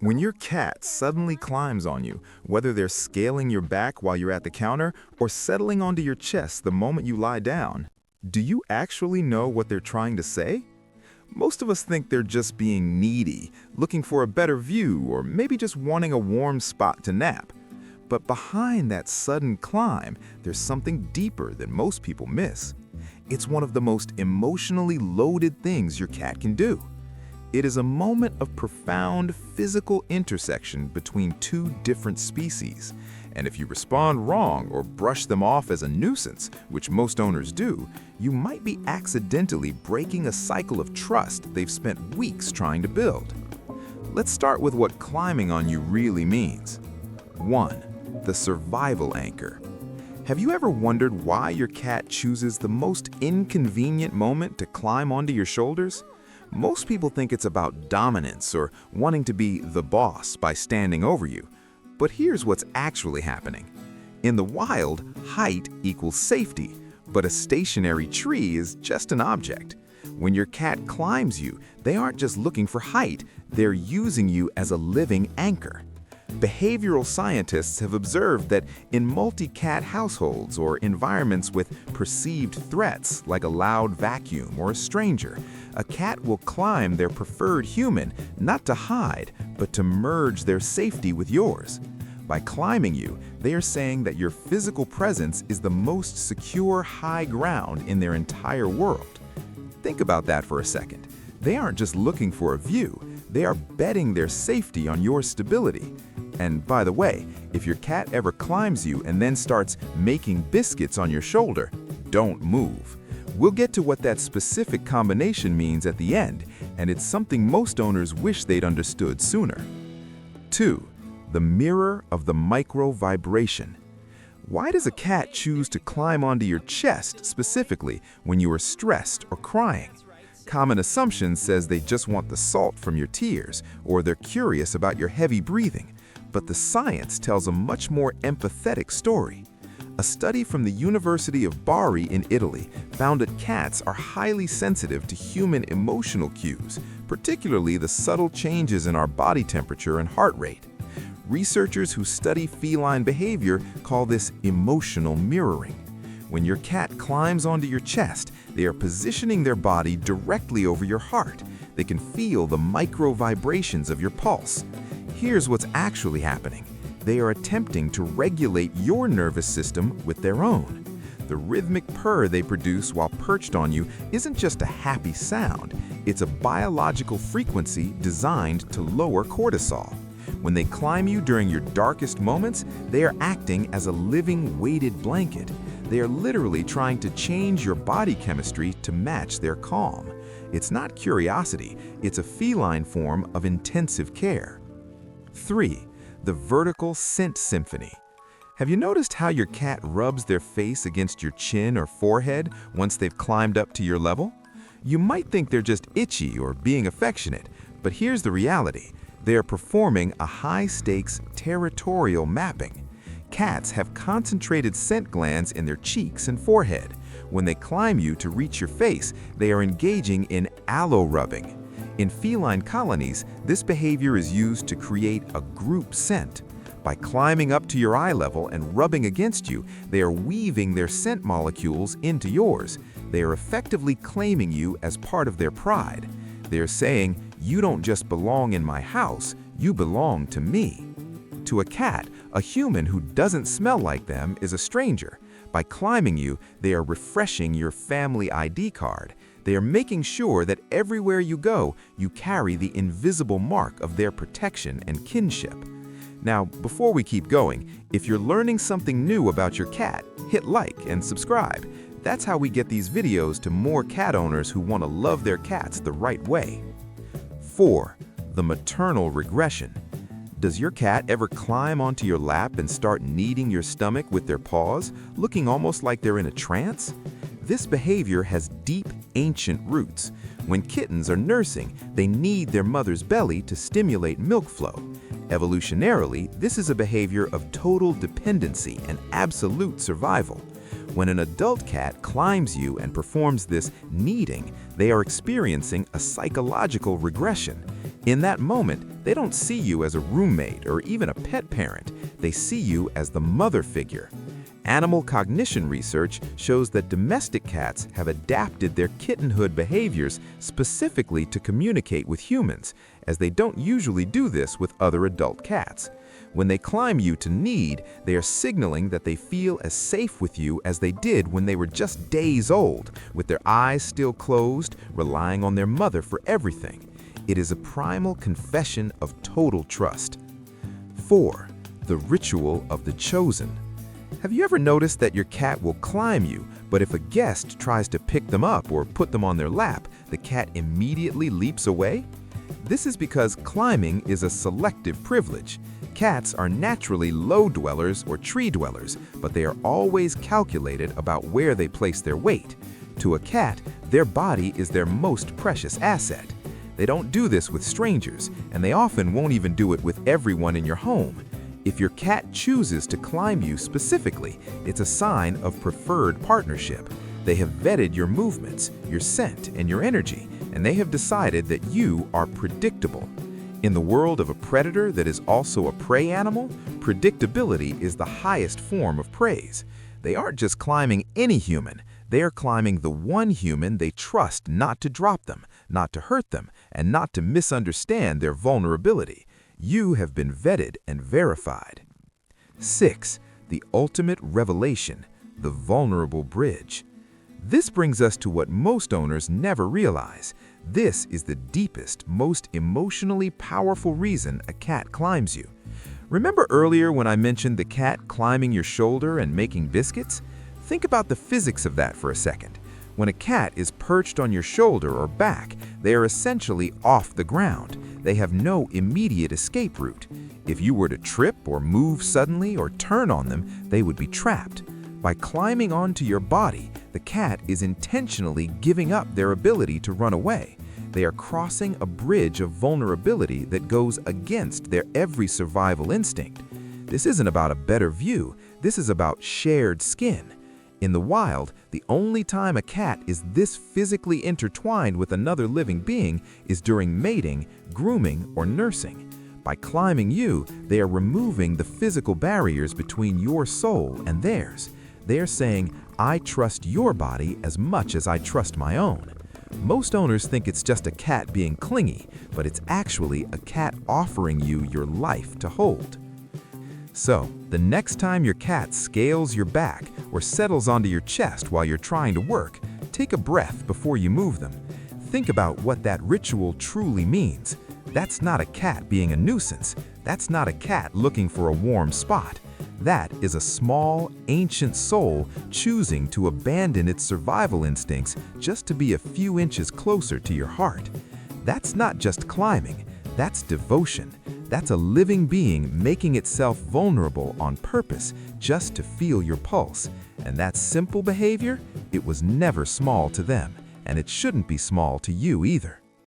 When your cat suddenly climbs on you, whether they're scaling your back while you're at the counter or settling onto your chest the moment you lie down, do you actually know what they're trying to say? Most of us think they're just being needy, looking for a better view, or maybe just wanting a warm spot to nap. But behind that sudden climb, there's something deeper than most people miss. It's one of the most emotionally loaded things your cat can do. It is a moment of profound physical intersection between two different species. And if you respond wrong or brush them off as a nuisance, which most owners do, you might be accidentally breaking a cycle of trust they've spent weeks trying to build. Let's start with what climbing on you really means. 1. The survival anchor. Have you ever wondered why your cat chooses the most inconvenient moment to climb onto your shoulders? Most people think it's about dominance or wanting to be the boss by standing over you. But here's what's actually happening. In the wild, height equals safety, but a stationary tree is just an object. When your cat climbs you, they aren't just looking for height, they're using you as a living anchor. Behavioral scientists have observed that in multi-cat households or environments with perceived threats like a loud vacuum or a stranger, a cat will climb their preferred human not to hide, but to merge their safety with yours. By climbing you, they are saying that your physical presence is the most secure high ground in their entire world. Think about that for a second. They aren't just looking for a view, they are betting their safety on your stability. And by the way, if your cat ever climbs you and then starts making biscuits on your shoulder, don't move. We'll get to what that specific combination means at the end, and it's something most owners wish they'd understood sooner. 2. The mirror of the micro vibration. Why does a cat choose to climb onto your chest specifically when you are stressed or crying? Common assumption says they just want the salt from your tears, or they're curious about your heavy breathing. But the science tells a much more empathetic story. A study from the University of Bari in Italy found that cats are highly sensitive to human emotional cues, particularly the subtle changes in our body temperature and heart rate. Researchers who study feline behavior call this emotional mirroring. When your cat climbs onto your chest, they are positioning their body directly over your heart. They can feel the micro vibrations of your pulse. Here's what's actually happening. They are attempting to regulate your nervous system with their own. The rhythmic purr they produce while perched on you isn't just a happy sound, it's a biological frequency designed to lower cortisol. When they climb you during your darkest moments, they are acting as a living weighted blanket. They are literally trying to change your body chemistry to match their calm. It's not curiosity, it's a feline form of intensive care. 3. The vertical scent symphony. Have you noticed how your cat rubs their face against your chin or forehead once they've climbed up to your level? You might think they're just itchy or being affectionate, but here's the reality. They are performing a high-stakes territorial mapping. Cats have concentrated scent glands in their cheeks and forehead. When they climb you to reach your face, they are engaging in allo-rubbing. In feline colonies, this behavior is used to create a group scent. By climbing up to your eye level and rubbing against you, they are weaving their scent molecules into yours. They are effectively claiming you as part of their pride. They are saying, "You don't just belong in my house, you belong to me." To a cat, a human who doesn't smell like them is a stranger. By climbing you, they are refreshing your family ID card. They are making sure that everywhere you go, you carry the invisible mark of their protection and kinship. Now, before we keep going, if you're learning something new about your cat, hit like and subscribe. That's how we get these videos to more cat owners who want to love their cats the right way. 4. The maternal regression. Does your cat ever climb onto your lap and start kneading your stomach with their paws, looking almost like they're in a trance? This behavior has deep, ancient roots. When kittens are nursing, they knead their mother's belly to stimulate milk flow. Evolutionarily, this is a behavior of total dependency and absolute survival. When an adult cat climbs you and performs this kneading, they are experiencing a psychological regression. In that moment, they don't see you as a roommate or even a pet parent. They see you as the mother figure. Animal cognition research shows that domestic cats have adapted their kittenhood behaviors specifically to communicate with humans, as they don't usually do this with other adult cats. When they climb you to need, they are signaling that they feel as safe with you as they did when they were just days old, with their eyes still closed, relying on their mother for everything. It is a primal confession of total trust. 4. The ritual of the chosen. Have you ever noticed that your cat will climb you, but if a guest tries to pick them up or put them on their lap, the cat immediately leaps away? This is because climbing is a selective privilege. Cats are naturally low dwellers or tree dwellers, but they are always calculated about where they place their weight. To a cat, their body is their most precious asset. They don't do this with strangers, and they often won't even do it with everyone in your home. If your cat chooses to climb you specifically, it's a sign of preferred partnership. They have vetted your movements, your scent, and your energy, and they have decided that you are predictable. In the world of a predator that is also a prey animal, predictability is the highest form of praise. They aren't just climbing any human, they are climbing the one human they trust not to drop them, not to hurt them, and not to misunderstand their vulnerability. You have been vetted and verified. 6. The ultimate revelation, the vulnerable bridge. This brings us to what most owners never realize. This is the deepest, most emotionally powerful reason a cat climbs you. Remember earlier when I mentioned the cat climbing your shoulder and making biscuits? Think about the physics of that for a second. When a cat is perched on your shoulder or back, they are essentially off the ground. They have no immediate escape route. If you were to trip or move suddenly or turn on them, they would be trapped. By climbing onto your body, the cat is intentionally giving up their ability to run away. They are crossing a bridge of vulnerability that goes against their every survival instinct. This isn't about a better view, this is about shared skin. In the wild, the only time a cat is this physically intertwined with another living being is during mating, grooming, or nursing. By climbing you, they are removing the physical barriers between your soul and theirs. They are saying, I trust your body as much as I trust my own. Most owners think it's just a cat being clingy, but it's actually a cat offering you your life to hold. So, the next time your cat scales your back or settles onto your chest while you're trying to work, take a breath before you move them. Think about what that ritual truly means. That's not a cat being a nuisance. That's not a cat looking for a warm spot. That is a small, ancient soul choosing to abandon its survival instincts just to be a few inches closer to your heart. That's not just climbing, that's devotion. That's a living being making itself vulnerable on purpose just to feel your pulse. And that simple behavior, it was never small to them, and it shouldn't be small to you either.